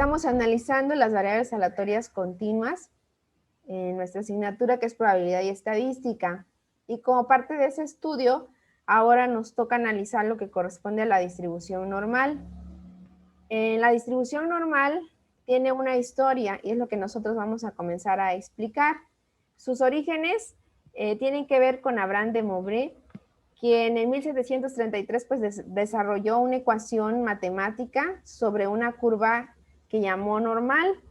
Estamos analizando las variables aleatorias continuas en nuestra asignatura que es probabilidad y estadística. Y como parte de ese estudio, ahora nos toca analizar lo que corresponde a la distribución normal. La distribución normal tiene una historia y es lo que nosotros vamos a comenzar a explicar. Sus orígenes tienen que ver con Abraham de Moivre, quien en 1733 pues, desarrolló una ecuación matemática sobre una curva que llamó normal.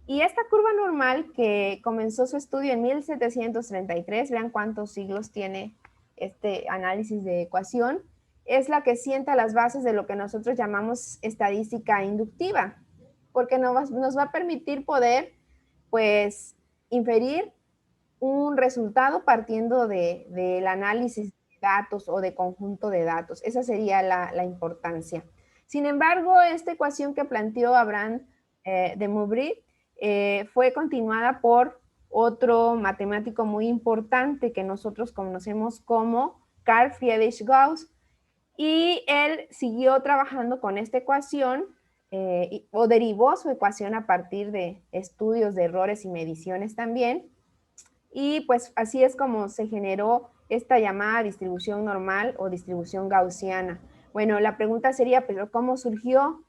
Y esta curva normal, que comenzó su estudio en 1733, vean cuántos siglos tiene este análisis de ecuación, es la que sienta las bases de lo que nosotros llamamos estadística inductiva, porque nos va a permitir poder, pues, inferir un resultado partiendo del análisis de datos o de conjunto de datos. Esa sería la importancia. Sin embargo, esta ecuación que planteó Abraham de Moivre fue continuada por otro matemático muy importante que nosotros conocemos como Carl Friedrich Gauss, y él siguió trabajando con esta ecuación o derivó su ecuación a partir de estudios de errores y mediciones también, y pues así es como se generó esta llamada distribución normal o distribución gaussiana. Bueno, la pregunta sería, ¿pero cómo surgió?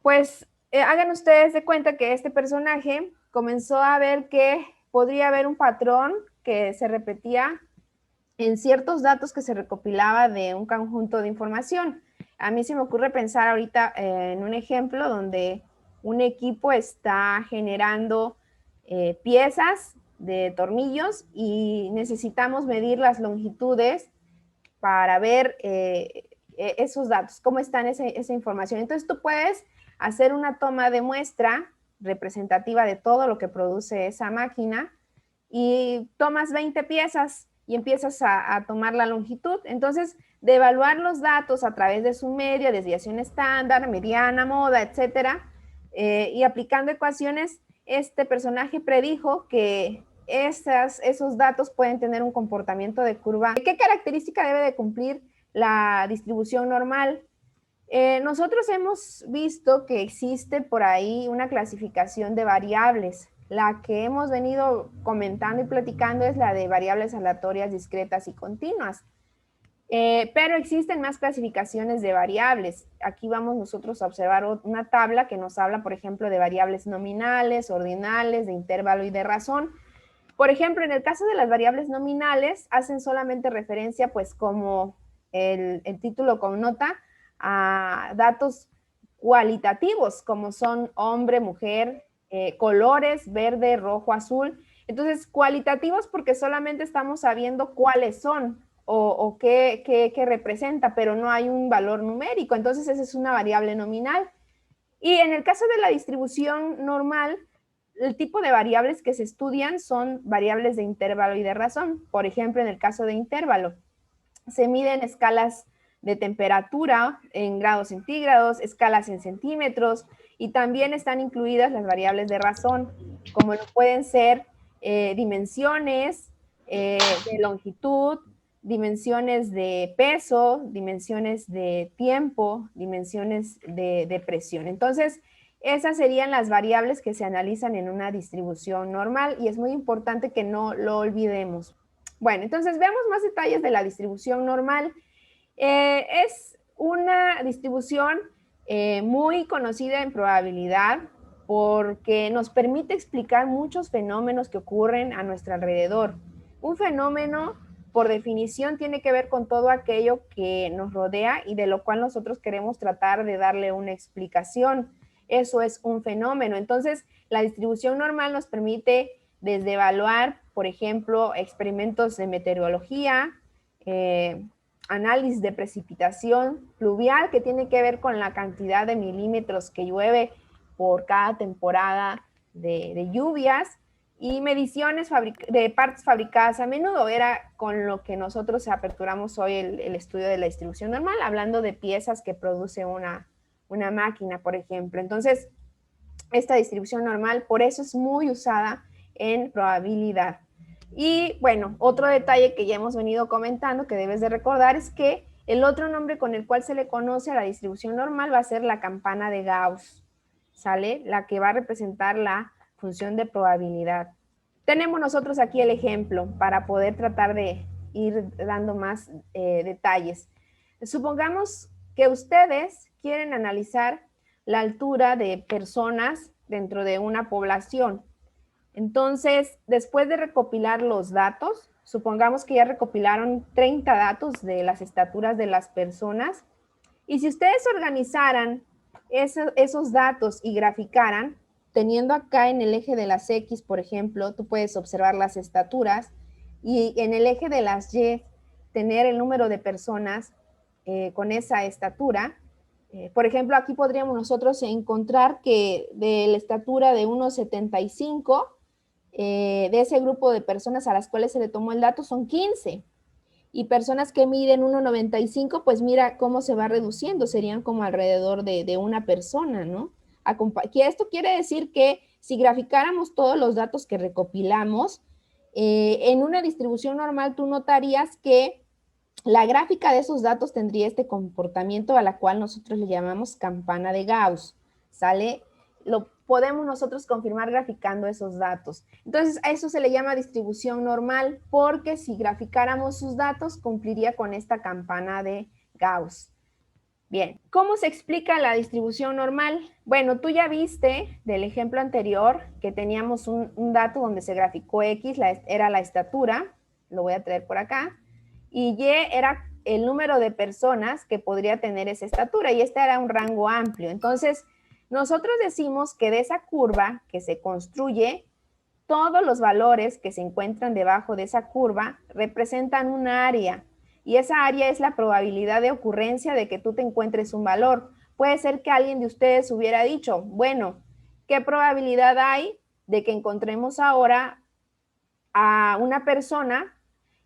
Pues hagan ustedes de cuenta que este personaje comenzó a ver que podría haber un patrón que se repetía en ciertos datos que se recopilaba de un conjunto de información. A mí se me ocurre pensar ahorita en un ejemplo donde un equipo está generando piezas de tornillos y necesitamos medir las longitudes para ver esos datos, cómo están esa información. Entonces tú puedes hacer una toma de muestra representativa de todo lo que produce esa máquina y tomas 20 piezas y empiezas a tomar la longitud. Entonces, de evaluar los datos a través de su media, desviación estándar, mediana, moda, etcétera, y aplicando ecuaciones, este personaje predijo que esos datos pueden tener un comportamiento de curva. ¿Qué característica debe de cumplir la distribución normal? Nosotros hemos visto que existe por ahí una clasificación de variables. La que hemos venido comentando y platicando es la de variables aleatorias, discretas y continuas. Pero existen más clasificaciones de variables. Aquí vamos nosotros a observar una tabla que nos habla, por ejemplo, de variables nominales, ordinales, de intervalo y de razón. Por ejemplo, en el caso de las variables nominales, hacen solamente referencia, pues como el título connota, a datos cualitativos, como son hombre, mujer, colores, verde, rojo, azul. Entonces, cualitativos porque solamente estamos sabiendo cuáles son o qué representa, pero no hay un valor numérico. Entonces, esa es una variable nominal. Y en el caso de la distribución normal, el tipo de variables que se estudian son variables de intervalo y de razón. Por ejemplo, en el caso de intervalo, se miden escalas de temperatura en grados centígrados, escalas en centímetros, y también están incluidas las variables de razón, como lo pueden ser dimensiones de longitud, dimensiones de peso, dimensiones de tiempo, dimensiones de presión. Entonces, esas serían las variables que se analizan en una distribución normal y es muy importante que no lo olvidemos. Bueno, entonces veamos más detalles de la distribución normal. Es una distribución muy conocida en probabilidad porque nos permite explicar muchos fenómenos que ocurren a nuestro alrededor. Un fenómeno, por definición, tiene que ver con todo aquello que nos rodea y de lo cual nosotros queremos tratar de darle una explicación. Eso es un fenómeno. Entonces, la distribución normal nos permite desde evaluar, por ejemplo, experimentos de meteorología, análisis de precipitación pluvial, que tiene que ver con la cantidad de milímetros que llueve por cada temporada de lluvias, y mediciones de partes fabricadas a menudo. Era con lo que nosotros aperturamos hoy el estudio de la distribución normal, hablando de piezas que produce una máquina, por ejemplo. Entonces, esta distribución normal, por eso es muy usada en probabilidad. Y bueno, otro detalle que ya hemos venido comentando que debes de recordar es que el otro nombre con el cual se le conoce a la distribución normal va a ser la campana de Gauss. ¿sale? La que va a representar la función de probabilidad. Tenemos nosotros aquí el ejemplo para poder tratar de ir dando más detalles. Supongamos que ustedes quieren analizar la altura de personas dentro de una población. Entonces, después de recopilar los datos, supongamos que ya recopilaron 30 datos de las estaturas de las personas, y si ustedes organizaran esos datos y graficaran, teniendo acá en el eje de las X, por ejemplo, tú puedes observar las estaturas, y en el eje de las Y, tener el número de personas con esa estatura. Por ejemplo, aquí podríamos nosotros encontrar que de la estatura de 1,75, de ese grupo de personas a las cuales se le tomó el dato son 15. Y personas que miden 1,95, pues mira cómo se va reduciendo, serían como alrededor de una persona, ¿no? Esto quiere decir que si graficáramos todos los datos que recopilamos, en una distribución normal tú notarías que la gráfica de esos datos tendría este comportamiento a la cual nosotros le llamamos campana de Gauss, ¿sale? Lo podemos nosotros confirmar graficando esos datos. Entonces, a eso se le llama distribución normal, porque si graficáramos sus datos, cumpliría con esta campana de Gauss. Bien, ¿cómo se explica la distribución normal? Bueno, tú ya viste del ejemplo anterior que teníamos un dato donde se graficó X, era la estatura, lo voy a traer por acá, y Y era el número de personas que podría tener esa estatura, y este era un rango amplio. Entonces, nosotros decimos que de esa curva que se construye, todos los valores que se encuentran debajo de esa curva representan un área, y esa área es la probabilidad de ocurrencia de que tú te encuentres un valor. Puede ser que alguien de ustedes hubiera dicho, bueno, ¿qué probabilidad hay de que encontremos ahora a una persona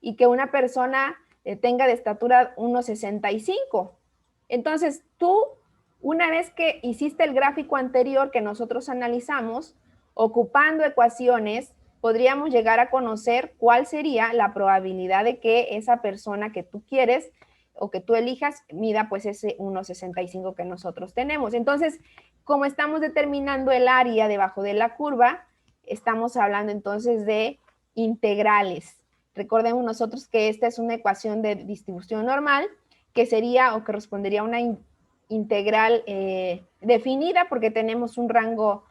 y que una persona tenga de estatura 1,65? Entonces, tú, una vez que hiciste el gráfico anterior que nosotros analizamos, ocupando ecuaciones, podríamos llegar a conocer cuál sería la probabilidad de que esa persona que tú quieres o que tú elijas mida pues ese 1,65 que nosotros tenemos. Entonces, como estamos determinando el área debajo de la curva, estamos hablando entonces de integrales. Recordemos nosotros que esta es una ecuación de distribución normal que sería o que respondería a una integral definida porque tenemos un rango,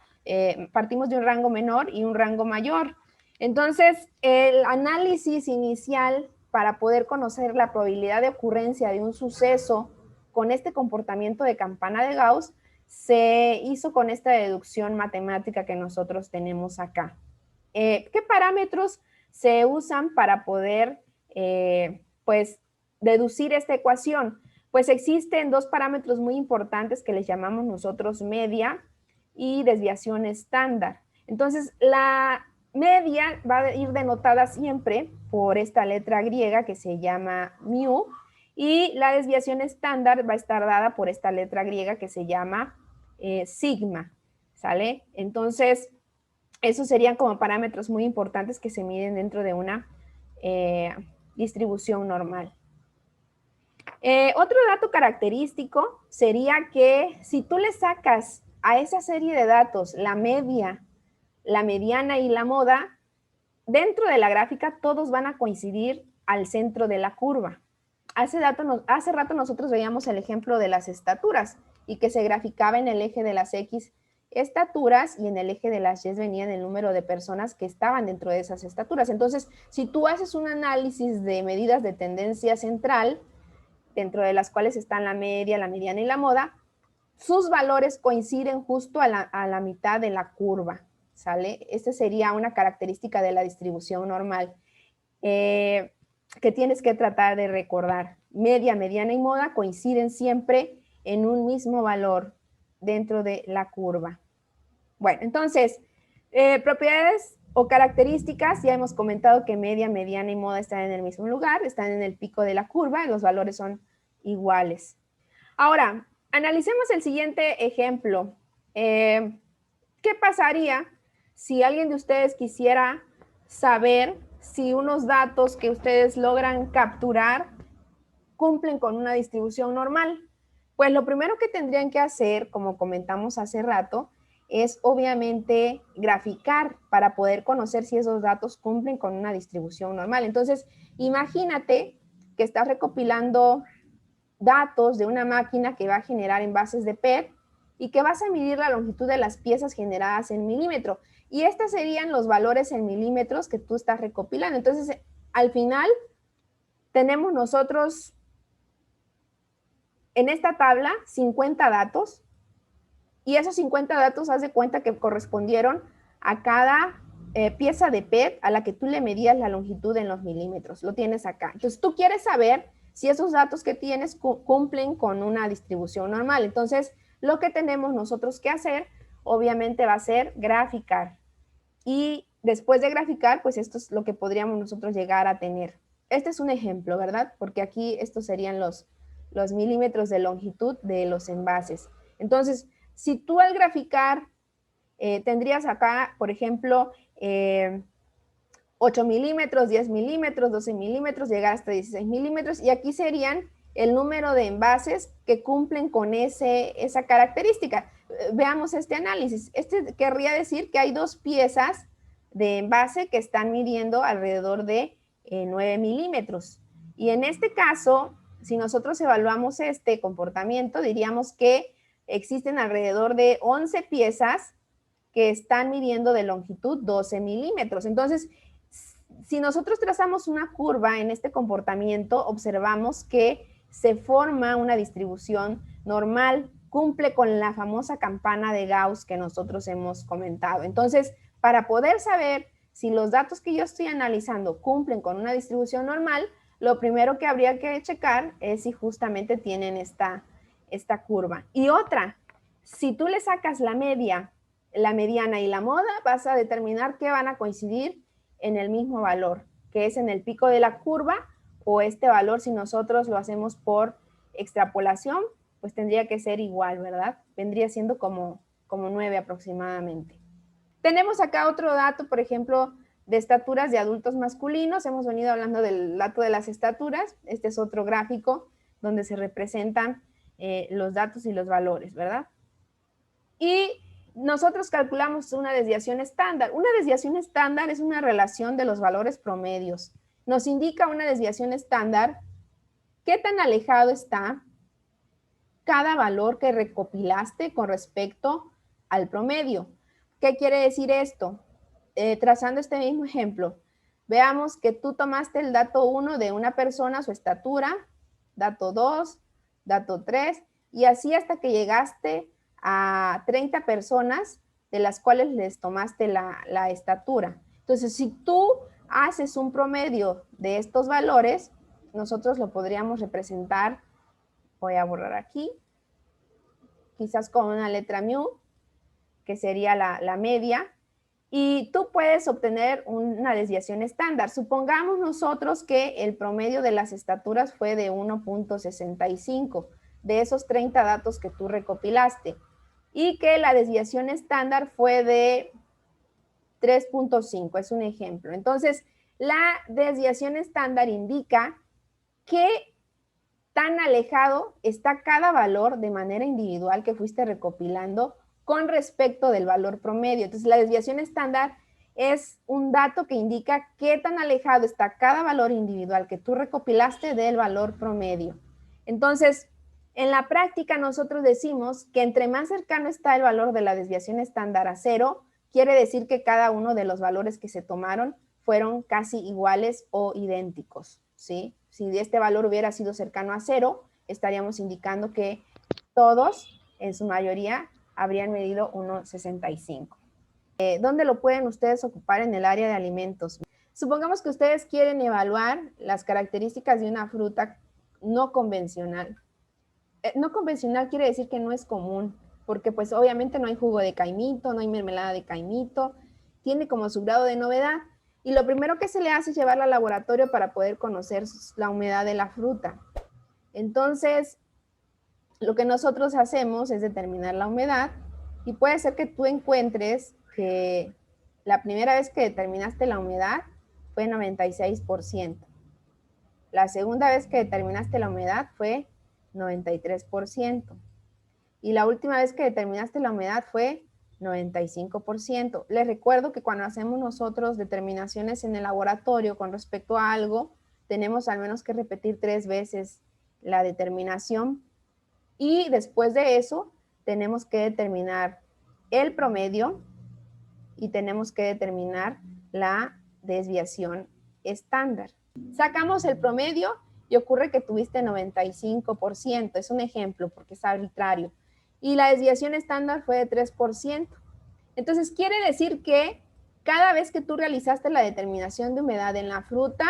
partimos de un rango menor y un rango mayor. Entonces, el análisis inicial para poder conocer la probabilidad de ocurrencia de un suceso con este comportamiento de campana de Gauss se hizo con esta deducción matemática que nosotros tenemos acá. ¿Qué parámetros se usan para poder, pues, deducir esta ecuación? Pues existen dos parámetros muy importantes que les llamamos nosotros media y desviación estándar. Entonces, la media va a ir denotada siempre por esta letra griega que se llama mu, y la desviación estándar va a estar dada por esta letra griega que se llama sigma, ¿sale? Entonces, esos serían como parámetros muy importantes que se miden dentro de una distribución normal. Otro dato característico sería que si tú le sacas a esa serie de datos la media, la mediana y la moda, dentro de la gráfica todos van a coincidir al centro de la curva. Hace rato nosotros veíamos el ejemplo de las estaturas y que se graficaba en el eje de las X estaturas y en el eje de las Y venían el número de personas que estaban dentro de esas estaturas. Entonces, si tú haces un análisis de medidas de tendencia central, dentro de las cuales están la media, la mediana y la moda, sus valores coinciden justo a la mitad de la curva, ¿sale? Esta sería una característica de la distribución normal que tienes que tratar de recordar. Media, mediana y moda coinciden siempre en un mismo valor dentro de la curva. Bueno, entonces, propiedades o características, ya hemos comentado que media, mediana y moda están en el mismo lugar, están en el pico de la curva y los valores son iguales. Ahora, analicemos el siguiente ejemplo. ¿Qué pasaría si alguien de ustedes quisiera saber si unos datos que ustedes logran capturar cumplen con una distribución normal? Pues lo primero que tendrían que hacer, como comentamos hace rato, es obviamente graficar para poder conocer si esos datos cumplen con una distribución normal. Entonces, imagínate que estás recopilando datos de una máquina que va a generar envases de PET y que vas a medir la longitud de las piezas generadas en milímetro. Y estos serían los valores en milímetros que tú estás recopilando. Entonces, al final, tenemos nosotros en esta tabla 50 datos y esos 50 datos, haz de cuenta que correspondieron a cada pieza de PET a la que tú le medías la longitud en los milímetros. Lo tienes acá. Entonces, tú quieres saber si esos datos que tienes cumplen con una distribución normal. Entonces, lo que tenemos nosotros que hacer, obviamente, va a ser graficar. Y después de graficar, pues esto es lo que podríamos nosotros llegar a tener. Este es un ejemplo, ¿verdad? Porque aquí estos serían los milímetros de longitud de los envases. Entonces, si tú al graficar tendrías acá, por ejemplo, 8 milímetros, 10 milímetros, 12 milímetros, llegar hasta 16 milímetros, y aquí serían el número de envases que cumplen con esa característica. Veamos este análisis. Este querría decir que hay dos piezas de envase que están midiendo alrededor de 9 milímetros. Y en este caso, si nosotros evaluamos este comportamiento, diríamos que existen alrededor de 11 piezas que están midiendo de longitud 12 milímetros. Entonces, si nosotros trazamos una curva en este comportamiento, observamos que se forma una distribución normal, cumple con la famosa campana de Gauss que nosotros hemos comentado. Entonces, para poder saber si los datos que yo estoy analizando cumplen con una distribución normal, lo primero que habría que checar es si justamente tienen esta curva. Y otra, si tú le sacas la media, la mediana y la moda, vas a determinar que van a coincidir en el mismo valor, que es en el pico de la curva, o este valor, si nosotros lo hacemos por extrapolación, pues tendría que ser igual, ¿verdad? Vendría siendo como 9 aproximadamente. Tenemos acá otro dato, por ejemplo, de estaturas de adultos masculinos. Hemos venido hablando del dato de las estaturas. Este es otro gráfico donde se representan los datos y los valores, ¿verdad? Y nosotros calculamos una desviación estándar. Una desviación estándar es una relación de los valores promedios. Nos indica una desviación estándar qué tan alejado está cada valor que recopilaste con respecto al promedio. ¿Qué quiere decir esto? Trazando este mismo ejemplo, veamos que tú tomaste el dato 1 de una persona, su estatura, dato 2, dato 3, y así hasta que llegaste a 30 personas de las cuales les tomaste la estatura. Entonces, si tú haces un promedio de estos valores, nosotros lo podríamos representar, voy a borrar aquí, quizás con una letra mu, que sería la media, y tú puedes obtener una desviación estándar. Supongamos nosotros que el promedio de las estaturas fue de 1.65 de esos 30 datos que tú recopilaste, y que la desviación estándar fue de 3.5, es un ejemplo. Entonces, la desviación estándar indica qué tan alejado está cada valor de manera individual que fuiste recopilando con respecto del valor promedio. Entonces, la desviación estándar es un dato que indica qué tan alejado está cada valor individual que tú recopilaste del valor promedio. Entonces, en la práctica nosotros decimos que entre más cercano está el valor de la desviación estándar a 0, quiere decir que cada uno de los valores que se tomaron fueron casi iguales o idénticos, ¿sí? Si este valor hubiera sido cercano a 0, estaríamos indicando que todos, en su mayoría, habrían medido 1.65. ¿Dónde lo pueden ustedes ocupar? En el área de alimentos. Supongamos que ustedes quieren evaluar las características de una fruta no convencional. No convencional quiere decir que no es común, porque pues obviamente no hay jugo de caimito, no hay mermelada de caimito, tiene como su grado de novedad. Y lo primero que se le hace es llevarla al laboratorio para poder conocer la humedad de la fruta. Entonces, lo que nosotros hacemos es determinar la humedad, y puede ser que tú encuentres que la primera vez que determinaste la humedad fue 96%. La segunda vez que determinaste la humedad fue 93%. Y la última vez que determinaste la humedad fue 95%. Les recuerdo que cuando hacemos nosotros determinaciones en el laboratorio con respecto a algo, tenemos al menos que repetir 3 veces la determinación y después de eso tenemos que determinar el promedio y tenemos que determinar la desviación estándar. Sacamos el promedio y ocurre que tuviste 95%, es un ejemplo porque es arbitrario, y la desviación estándar fue de 3%. Entonces quiere decir que cada vez que tú realizaste la determinación de humedad en la fruta,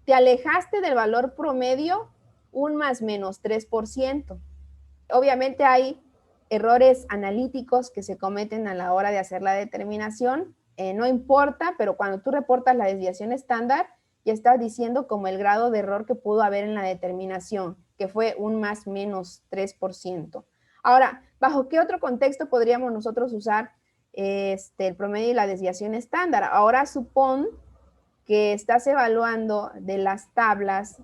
te alejaste del valor promedio un más menos 3%. Obviamente hay errores analíticos que se cometen a la hora de hacer la determinación, no importa, pero cuando tú reportas la desviación estándar, ya estás diciendo como el grado de error que pudo haber en la determinación, que fue un más menos 3%. Ahora, ¿bajo qué otro contexto podríamos nosotros usar el promedio y la desviación estándar? Ahora supón que estás evaluando de las tablas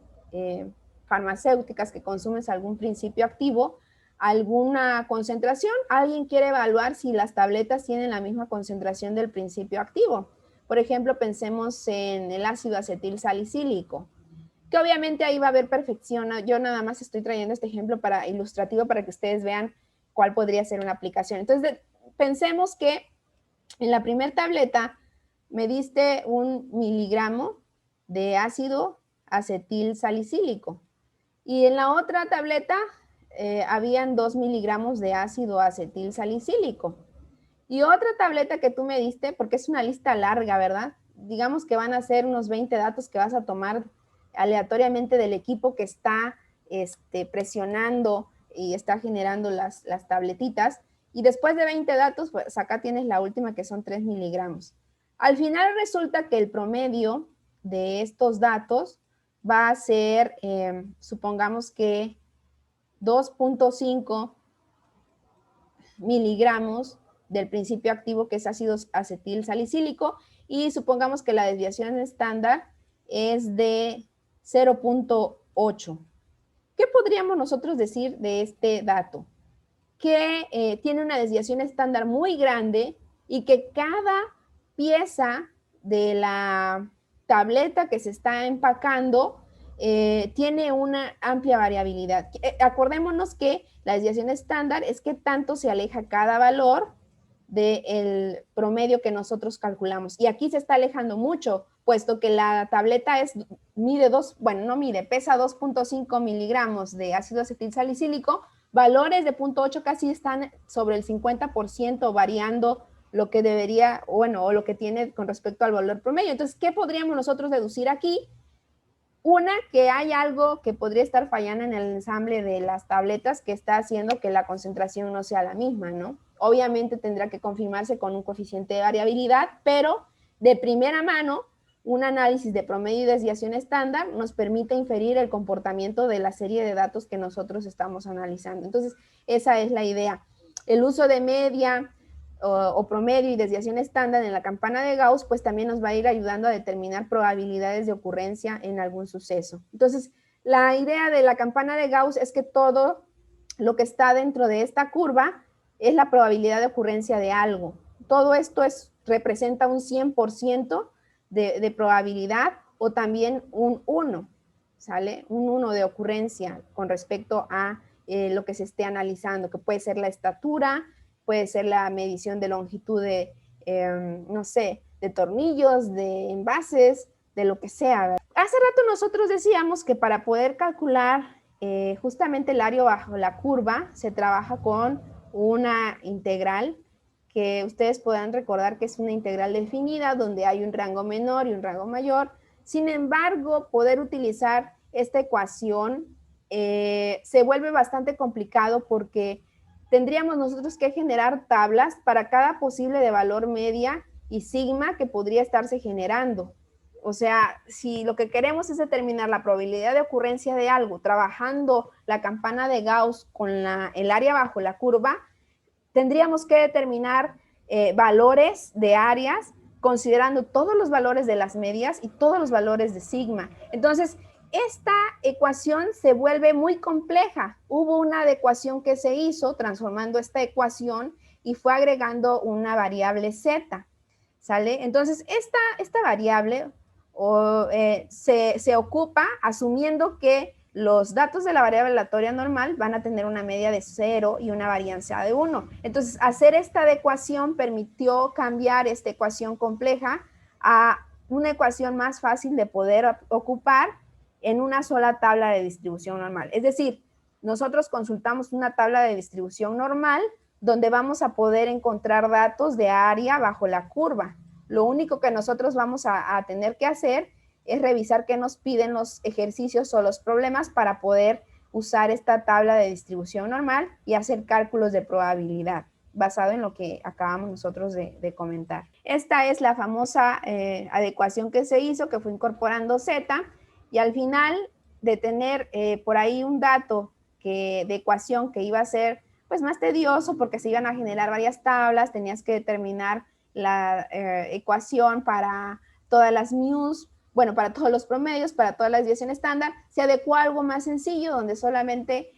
farmacéuticas que consumes algún principio activo, alguna concentración. Alguien quiere evaluar si las tabletas tienen la misma concentración del principio activo. Por ejemplo, pensemos en el ácido acetil salicílico, que obviamente ahí va a haber perfección. Yo nada más estoy trayendo este ejemplo para ilustrativo para que ustedes vean cuál podría ser una aplicación. Entonces, pensemos que en la primera tableta me diste 1 miligramo de ácido acetil salicílico y en la otra tableta habían 2 miligramos de ácido acetil salicílico. Y otra tableta que tú me diste, porque es una lista larga, ¿verdad? Digamos que van a ser unos 20 datos que vas a tomar aleatoriamente del equipo que está presionando y está generando las tabletitas. Y después de 20 datos, pues acá tienes la última que son 3 miligramos. Al final resulta que el promedio de estos datos va a ser, supongamos que 2.5 miligramos del principio activo que es ácido acetil salicílico y supongamos que la desviación estándar es de 0.8. ¿Qué podríamos nosotros decir de este dato? Que tiene una desviación estándar muy grande y que cada pieza de la tableta que se está empacando tiene una amplia variabilidad. Acordémonos que la desviación estándar es que tanto se aleja cada valor del promedio que nosotros calculamos. Y aquí se está alejando mucho, puesto que la tableta pesa 2.5 miligramos de ácido acetil salicílico, valores de 0.8 casi están sobre el 50% variando lo que debería, o lo que tiene con respecto al valor promedio. Entonces, ¿qué podríamos nosotros deducir aquí? Una, que hay algo que podría estar fallando en el ensamble de las tabletas que está haciendo que la concentración no sea la misma, ¿no? Obviamente tendrá que confirmarse con un coeficiente de variabilidad, pero de primera mano, un análisis de promedio y desviación estándar nos permite inferir el comportamiento de la serie de datos que nosotros estamos analizando. Entonces, esa es la idea. El uso de media o promedio y desviación estándar en la campana de Gauss, pues también nos va a ir ayudando a determinar probabilidades de ocurrencia en algún suceso. Entonces, la idea de la campana de Gauss es que todo lo que está dentro de esta curva es la probabilidad de ocurrencia de algo. Todo esto representa un 100% de probabilidad o también un 1, ¿sale? Un 1 de ocurrencia con respecto a lo que se esté analizando, que puede ser la estatura, puede ser la medición de longitud de, de tornillos, de envases, de lo que sea. ¿Verdad? Hace rato nosotros decíamos que para poder calcular justamente el área bajo la curva se trabaja con una integral que ustedes podrán recordar que es una integral definida donde hay un rango menor y un rango mayor. Sin embargo, poder utilizar esta ecuación se vuelve bastante complicado porque tendríamos nosotros que generar tablas para cada posible de valor media y sigma que podría estarse generando. O sea, si lo que queremos es determinar la probabilidad de ocurrencia de algo trabajando la campana de Gauss con el área bajo la curva, tendríamos que determinar valores de áreas considerando todos los valores de las medias y todos los valores de sigma. Entonces, esta ecuación se vuelve muy compleja. Hubo una adecuación que se hizo transformando esta ecuación y fue agregando una variable z, ¿sale? Entonces, esta variable se ocupa asumiendo que los datos de la variable aleatoria normal van a tener una media de 0 y una varianza de 1. Entonces, hacer esta adecuación permitió cambiar esta ecuación compleja a una ecuación más fácil de poder ocupar en una sola tabla de distribución normal. Es decir, nosotros consultamos una tabla de distribución normal donde vamos a poder encontrar datos de área bajo la curva. Lo único que nosotros vamos a tener que hacer es revisar qué nos piden los ejercicios o los problemas para poder usar esta tabla de distribución normal y hacer cálculos de probabilidad basado en lo que acabamos nosotros de comentar. Esta es la famosa adecuación que se hizo, que fue incorporando z, y al final de tener por ahí un dato de ecuación que iba a ser pues más tedioso porque se iban a generar varias tablas, tenías que determinar la ecuación para todas las μ's, bueno, para todos los promedios, para todas las desviaciones estándar, se adecuó a algo más sencillo donde solamente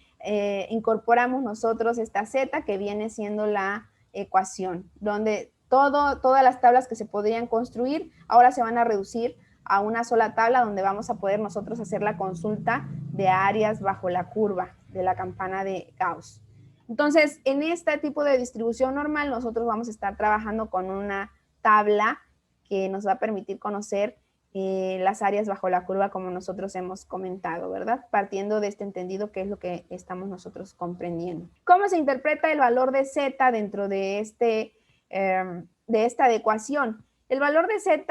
incorporamos nosotros esta z que viene siendo la ecuación, donde todas las tablas que se podrían construir ahora se van a reducir a una sola tabla donde vamos a poder nosotros hacer la consulta de áreas bajo la curva de la campana de Gauss. Entonces, en este tipo de distribución normal, nosotros vamos a estar trabajando con una tabla que nos va a permitir conocer las áreas bajo la curva como nosotros hemos comentado, ¿verdad? Partiendo de este entendido que es lo que estamos nosotros comprendiendo. ¿Cómo se interpreta el valor de z dentro de esta adecuación? El valor de z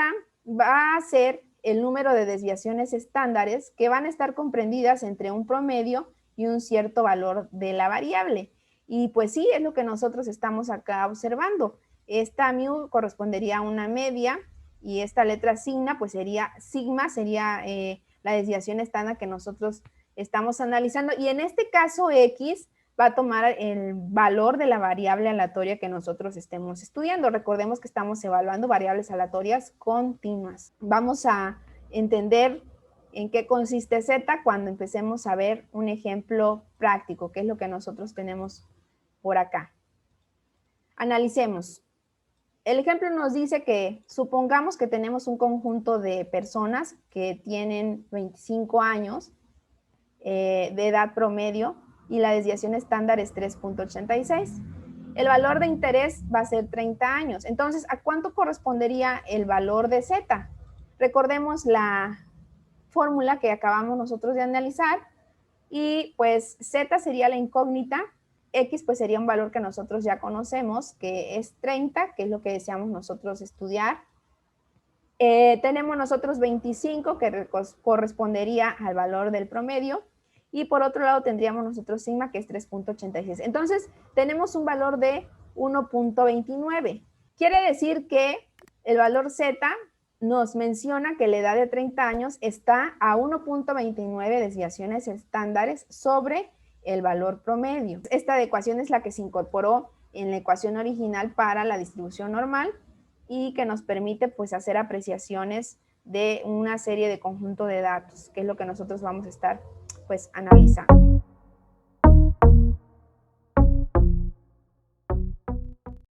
va a ser el número de desviaciones estándares que van a estar comprendidas entre un promedio y un cierto valor de la variable. Y pues sí, es lo que nosotros estamos acá observando. Esta mu correspondería a una media y esta letra sigma, pues sería la desviación estándar que nosotros estamos analizando. Y en este caso x va a tomar el valor de la variable aleatoria que nosotros estemos estudiando. Recordemos que estamos evaluando variables aleatorias continuas. Vamos a entender en qué consiste z cuando empecemos a ver un ejemplo práctico, que es lo que nosotros tenemos por acá. Analicemos. El ejemplo nos dice que supongamos que tenemos un conjunto de personas que tienen 25 años de edad promedio y la desviación estándar es 3.86. El valor de interés va a ser 30 años. Entonces, ¿a cuánto correspondería el valor de z? Recordemos la fórmula que acabamos nosotros de analizar y pues z sería la incógnita, x pues sería un valor que nosotros ya conocemos, que es 30, que es lo que deseamos nosotros estudiar. Tenemos nosotros 25, que correspondería al valor del promedio, y por otro lado tendríamos nosotros sigma, que es 3.86. Entonces, tenemos un valor de 1.29. Quiere decir que el valor z nos menciona que la edad de 30 años está a 1.29 desviaciones estándares sobre el valor promedio. Esta adecuación es la que se incorporó en la ecuación original para la distribución normal y que nos permite pues hacer apreciaciones de una serie de conjunto de datos, que es lo que nosotros vamos a estar pues analizando.